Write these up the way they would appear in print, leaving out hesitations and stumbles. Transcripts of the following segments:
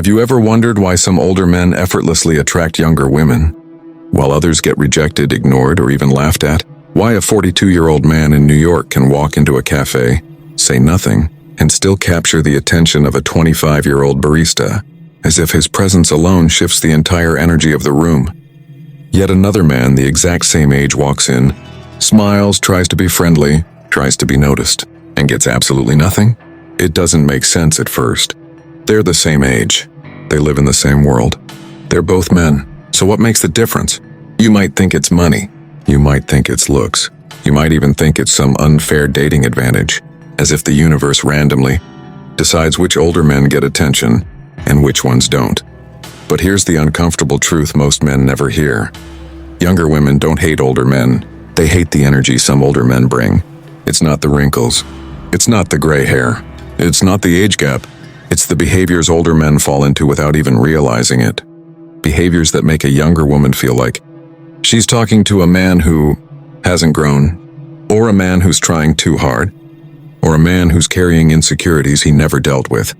Have you ever wondered why some older men effortlessly attract younger women, while others get rejected, ignored, or even laughed at? Why a 42-year-old man in New York can walk into a cafe, say nothing, and still capture the attention of a 25-year-old barista, as if his presence alone shifts the entire energy of the room. Yet another man the exact same age walks in, smiles, tries to be friendly, tries to be noticed, and gets absolutely nothing? It doesn't make sense at first. They're the same age. They live in the same world. They're both men. So what makes the difference? You might think it's money. You might think it's looks. You might even think it's some unfair dating advantage, as if the universe randomly decides which older men get attention and which ones don't. But here's the uncomfortable truth most men never hear. Younger women don't hate older men. They hate the energy some older men bring. It's not the wrinkles. It's not the gray hair. It's not the age gap. It's the behaviors older men fall into without even realizing it. Behaviors that make a younger woman feel like she's talking to a man who hasn't grown, or a man who's trying too hard, or a man who's carrying insecurities he never dealt with.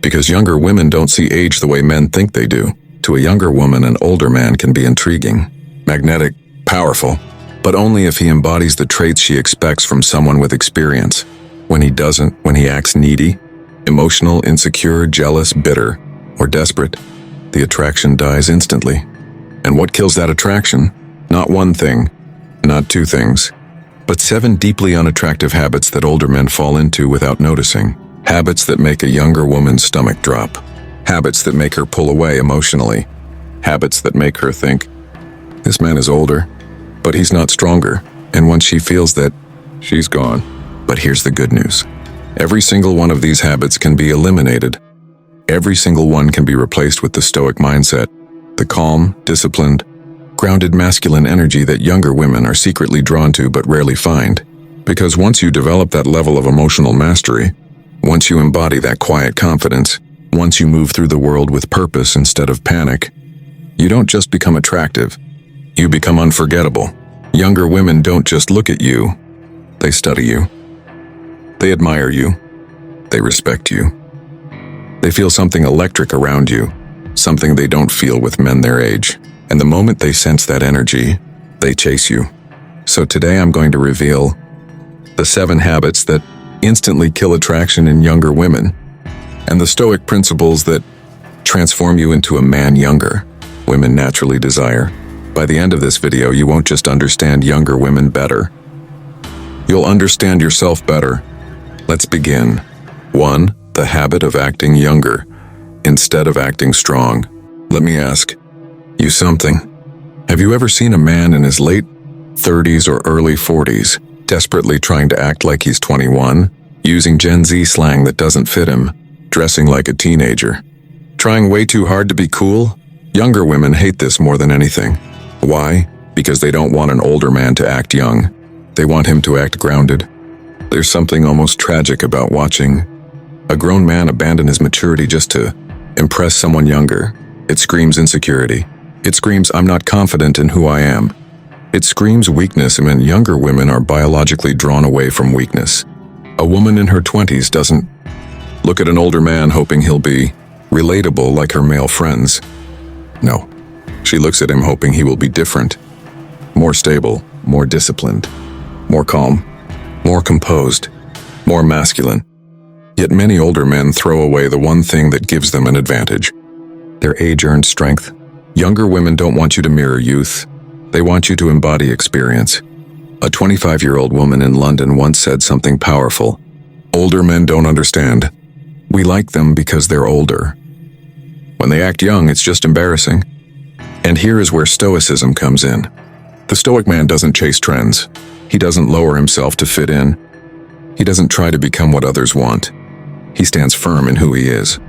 Because younger women don't see age the way men think they do. To a younger woman, an older man can be intriguing, magnetic, powerful, but only if he embodies the traits she expects from someone with experience. When he doesn't, when he acts needy, emotional, insecure, jealous, bitter, or desperate, the attraction dies instantly. And what kills that attraction? Not one thing, not two things, but 7 deeply unattractive habits that older men fall into without noticing. Habits that make a younger woman's stomach drop. Habits that make her pull away emotionally. Habits that make her think, this man is older, but he's not stronger. And once she feels that, she's gone. But here's the good news. Every single one of these habits can be eliminated. Every single one can be replaced with the Stoic mindset, the calm, disciplined, grounded masculine energy that younger women are secretly drawn to but rarely find. Because once you develop that level of emotional mastery, once you embody that quiet confidence, once you move through the world with purpose instead of panic, you don't just become attractive, you become unforgettable. Younger women don't just look at you, they study you. They admire you. They respect you. They feel something electric around you, something they don't feel with men their age. And the moment they sense that energy, they chase you. So today I'm going to reveal the 7 habits that instantly kill attraction in younger women, and the Stoic principles that transform you into a man younger women naturally desire. By the end of this video, you won't just understand younger women better. You'll understand yourself better. Let's begin. 1. The habit of acting younger instead of acting strong. Let me ask you something. Have you ever seen a man in his late 30s or early 40s desperately trying to act like he's 21, using Gen Z slang that doesn't fit him, dressing like a teenager, trying way too hard to be cool? Younger women hate this more than anything. Why? Because they don't want an older man to act young. They want him to act grounded. There's something almost tragic about watching a grown man abandon his maturity just to impress someone younger. It screams insecurity. It screams, I'm not confident in who I am. It screams weakness, and younger women are biologically drawn away from weakness. A woman in her 20s doesn't look at an older man hoping he'll be relatable like her male friends. No, she looks at him hoping he will be different, more stable, more disciplined, more calm, more composed, more masculine. Yet many older men throw away the one thing that gives them an advantage: their age-earned strength. Younger women don't want you to mirror youth. They want you to embody experience. A 25-year-old woman in London once said something powerful. Older men don't understand. We like them because they're older. When they act young, it's just embarrassing. And here is where Stoicism comes in. The Stoic man doesn't chase trends. He doesn't lower himself to fit in. He doesn't try to become what others want. He stands firm in who he is.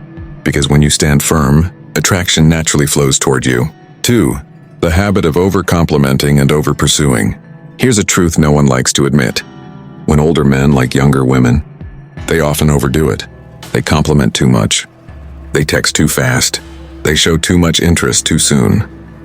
Because when you stand firm, attraction naturally flows toward you. 2. The habit of over-complimenting and over-pursuing. Here's a truth no one likes to admit. When older men like younger women, they often overdo it. They compliment too much. They text too fast. They show too much interest too soon.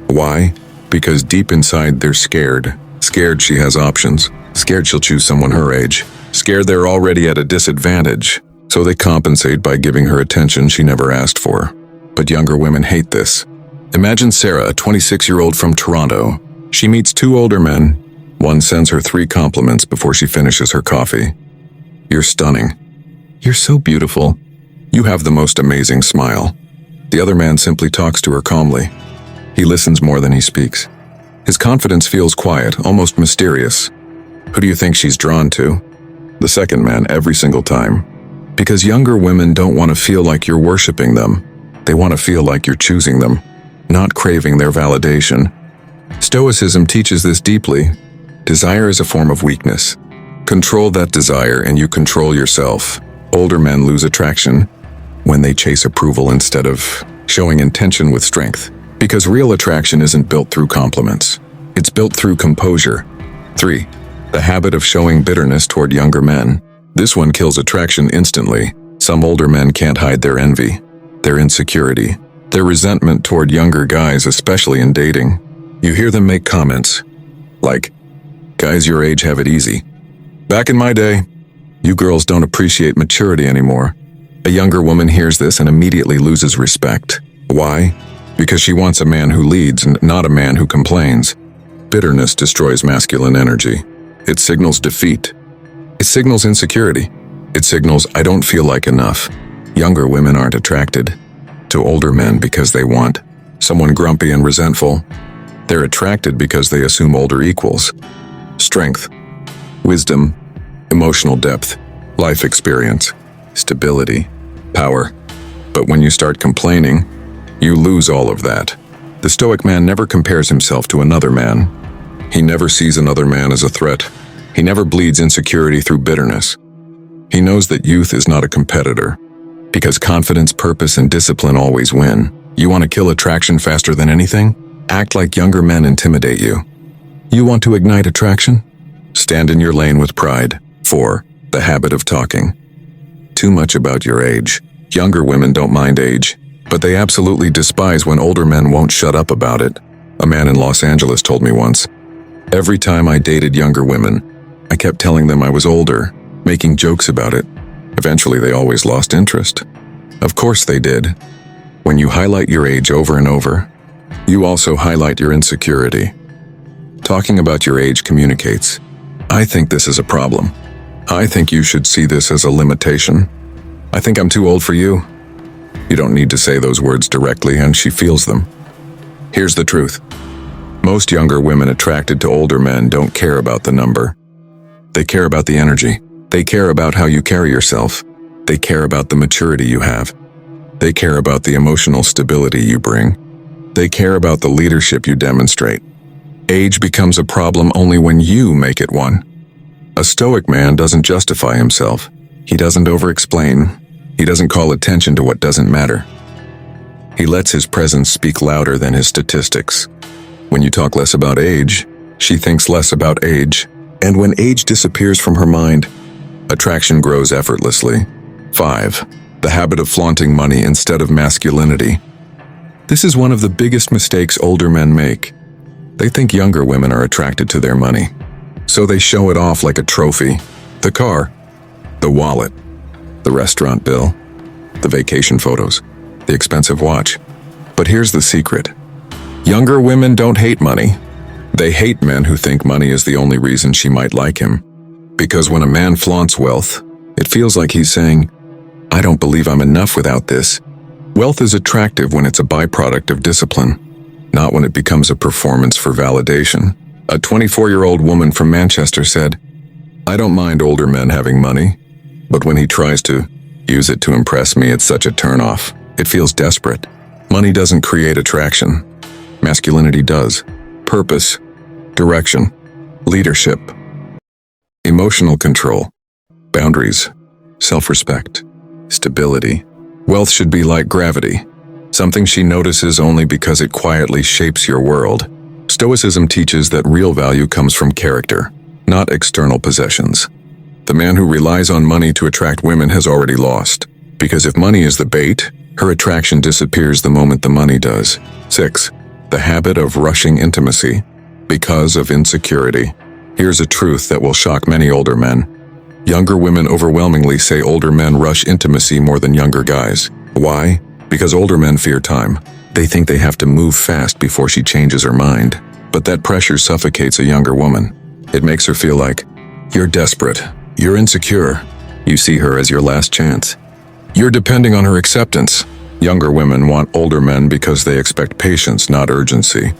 Why? Because deep inside they're scared. Scared she has options. Scared she'll choose someone her age. Scared they're already at a disadvantage. So they compensate by giving her attention she never asked for. But But younger women hate this. Imagine Sarah, a 26-year-old from Toronto. She meets two older men. One sends her 3 compliments before she finishes her coffee. "You're stunning. You're so beautiful. You have the most amazing smile." The other man simply talks to her calmly. He listens more than he speaks. His confidence feels quiet, almost mysterious. Who do you think she's drawn to? The second man, every single time. Because younger women don't want to feel like you're worshiping them. They want to feel like you're choosing them, not craving their validation. Stoicism teaches this deeply. Desire is a form of weakness. Control that desire and you control yourself. Older men lose attraction when they chase approval instead of showing intention with strength. Because real attraction isn't built through compliments. It's built through composure. 3. The habit of showing bitterness toward younger men. This one kills attraction instantly. Some older men can't hide their envy, their insecurity, their resentment toward younger guys, especially in dating. You hear them make comments like, "Guys your age have it easy. Back in my day, you girls don't appreciate maturity anymore." A younger woman hears this and immediately loses respect. Why? Because she wants a man who leads and not a man who complains. Bitterness destroys masculine energy. It signals defeat. It signals insecurity. It signals, "I don't feel like enough." Younger women aren't attracted to older men because they want someone grumpy and resentful. They're attracted because they assume older equals strength, wisdom, emotional depth, life experience, stability, power. But when you start complaining, you lose all of that. The Stoic man never compares himself to another man. He never sees another man as a threat. He never bleeds insecurity through bitterness. He knows that youth is not a competitor, because confidence, purpose, and discipline always win. You want to kill attraction faster than anything? Act like younger men intimidate you. You want to ignite attraction? Stand in your lane with pride. 4. The habit of talking too much about your age. Younger women don't mind age, but they absolutely despise when older men won't shut up about it. A man in Los Angeles told me once, "Every time I dated younger women, I kept telling them I was older, making jokes about it. Eventually they always lost interest." Of course they did. When you highlight your age over and over, you also highlight your insecurity. Talking about your age communicates, "I think this is a problem. I think you should see this as a limitation. I think I'm too old for you." You don't need to say those words directly, and she feels them. Here's the truth. Most younger women attracted to older men don't care about the number. They care about the energy. They care about how you carry yourself. They care about the maturity you have. They care about the emotional stability you bring. They care about the leadership you demonstrate. Age becomes a problem only when you make it one. A Stoic man doesn't justify himself. He doesn't over-explain. He doesn't call attention to what doesn't matter. He lets his presence speak louder than his statistics. When you talk less about age, she thinks less about age. And when age disappears from her mind, attraction grows effortlessly. 5. The habit of flaunting money instead of masculinity. This is one of the biggest mistakes older men make. They think younger women are attracted to their money, so they show it off like a trophy. The car, the wallet, the restaurant bill, the vacation photos, the expensive watch. But here's the secret. Younger women don't hate money. They hate men who think money is the only reason she might like him. Because when a man flaunts wealth, it feels like he's saying, "I don't believe I'm enough without this." Wealth is attractive when it's a byproduct of discipline, not when it becomes a performance for validation. A 24-year-old woman from Manchester said, "I don't mind older men having money, but when he tries to use it to impress me, it's such a turnoff. It feels desperate." Money doesn't create attraction. Masculinity does. Purpose, direction, leadership, emotional control, boundaries, self-respect, stability. Wealth should be like gravity, something she notices only because it quietly shapes your world. Stoicism teaches that real value comes from character, not external possessions. The man who relies on money to attract women has already lost, because if money is the bait, her attraction disappears the moment the money does. 6. The habit of rushing intimacy because of insecurity. Here's a truth that will shock many older men. Younger women overwhelmingly say older men rush intimacy more than younger guys. Why? Because older men fear time. They think they have to move fast before she changes her mind. But that pressure suffocates a younger woman. It makes her feel like, you're desperate, you're insecure, you see her as your last chance. You're depending on her acceptance. Younger women want older men because they expect patience, not urgency.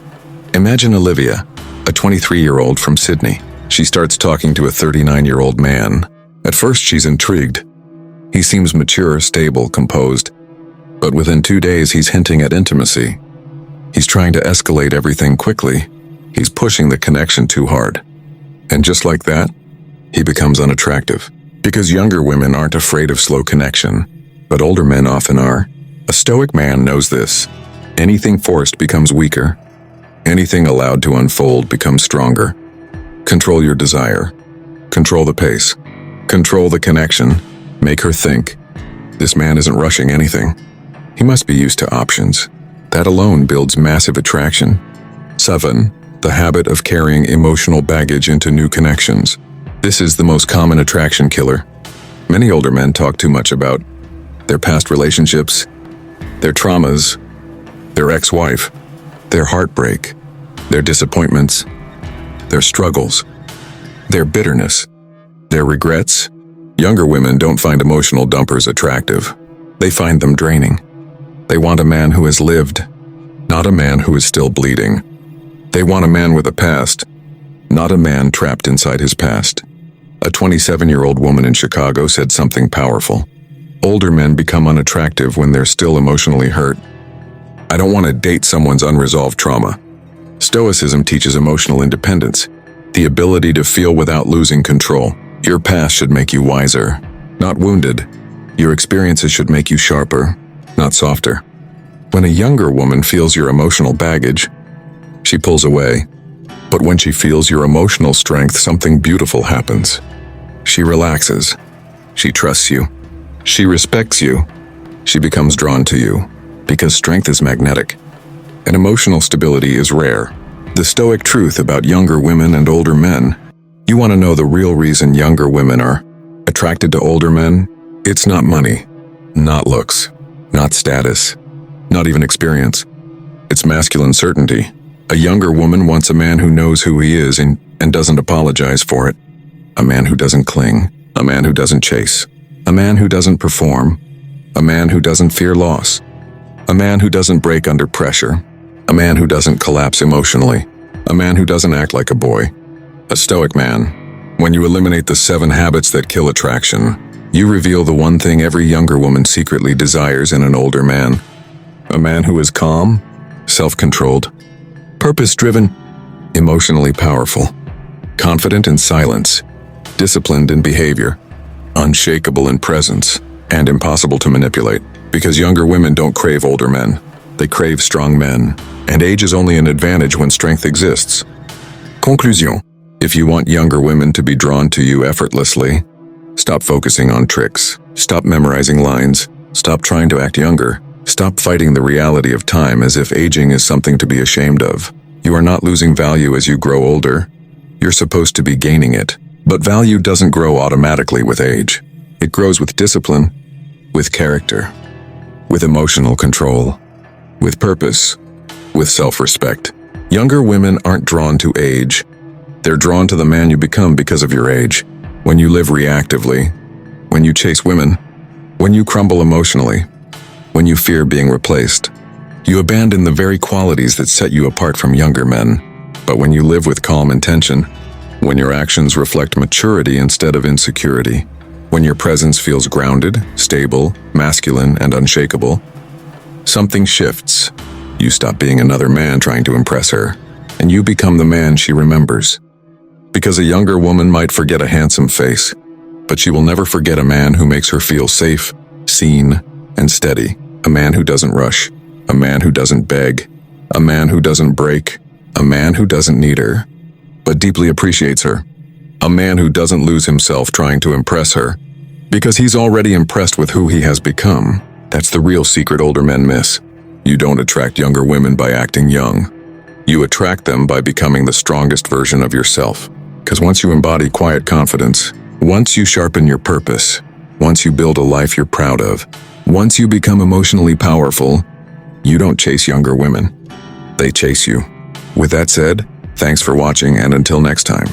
Imagine Olivia, a 23-year-old from Sydney. She starts talking to a 39-year-old man. At first, she's intrigued. He seems mature, stable, composed. But within 2 days, he's hinting at intimacy. He's trying to escalate everything quickly. He's pushing the connection too hard. And just like that, he becomes unattractive. Because younger women aren't afraid of slow connection, but older men often are. A Stoic man knows this. Anything forced becomes weaker. Anything allowed to unfold becomes stronger. Control your desire. Control the pace. Control the connection. Make her think. This man isn't rushing anything. He must be used to options. That alone builds massive attraction. 7. The habit of carrying emotional baggage into new connections. This is the most common attraction killer. Many older men talk too much about their past relationships, their traumas, their ex-wife, their heartbreak, their disappointments, their struggles, their bitterness, their regrets. Younger women don't find emotional dumpers attractive. They find them draining. They want a man who has lived, not a man who is still bleeding. They want a man with a past, not a man trapped inside his past. A 27-year-old woman in Chicago said something powerful. Older men become unattractive when they're still emotionally hurt. I don't want to date someone's unresolved trauma. Stoicism teaches emotional independence, the ability to feel without losing control. Your past should make you wiser, not wounded. Your experiences should make you sharper, not softer. When a younger woman feels your emotional baggage, she pulls away. But when she feels your emotional strength, something beautiful happens. She relaxes. She trusts you. She respects you. She becomes drawn to you. Because strength is magnetic. And emotional stability is rare. The Stoic truth about younger women and older men. You want to know the real reason younger women are attracted to older men? It's not money, not looks, not status, not even experience. It's masculine certainty. A younger woman wants a man who knows who he is and doesn't apologize for it. A man who doesn't cling. A man who doesn't chase. A man who doesn't perform. A man who doesn't fear loss. A man who doesn't break under pressure. A man who doesn't collapse emotionally. A man who doesn't act like a boy. A Stoic man. When you eliminate the 7 habits that kill attraction, you reveal the one thing every younger woman secretly desires in an older man. A man who is calm, self-controlled, purpose-driven, emotionally powerful, confident in silence, disciplined in behavior, unshakable in presence, and impossible to manipulate. Because younger women don't crave older men. They crave strong men, and age is only an advantage when strength exists. Conclusion. If you want younger women to be drawn to you effortlessly, stop focusing on tricks. Stop memorizing lines. Stop trying to act younger. Stop fighting the reality of time as if aging is something to be ashamed of. You are not losing value as you grow older. You're supposed to be gaining it. But value doesn't grow automatically with age. It grows with discipline, with character, with emotional control, with purpose, with self-respect. Younger women aren't drawn to age. They're drawn to the man you become because of your age. When you live reactively, when you chase women, when you crumble emotionally, when you fear being replaced, you abandon the very qualities that set you apart from younger men. But when you live with calm intention, when your actions reflect maturity instead of insecurity, when your presence feels grounded, stable, masculine, and unshakable, something shifts. You stop being another man trying to impress her, and you become the man she remembers. Because a younger woman might forget a handsome face, but she will never forget a man who makes her feel safe, seen, and steady. A man who doesn't rush, a man who doesn't beg, a man who doesn't break, a man who doesn't need her, but deeply appreciates her. A man who doesn't lose himself trying to impress her, because he's already impressed with who he has become. That's the real secret older men miss. You don't attract younger women by acting young. You attract them by becoming the strongest version of yourself. Because once you embody quiet confidence, once you sharpen your purpose, once you build a life you're proud of, Once you become emotionally powerful, you don't chase younger women. They chase you. With that said, thanks for watching, and until next time.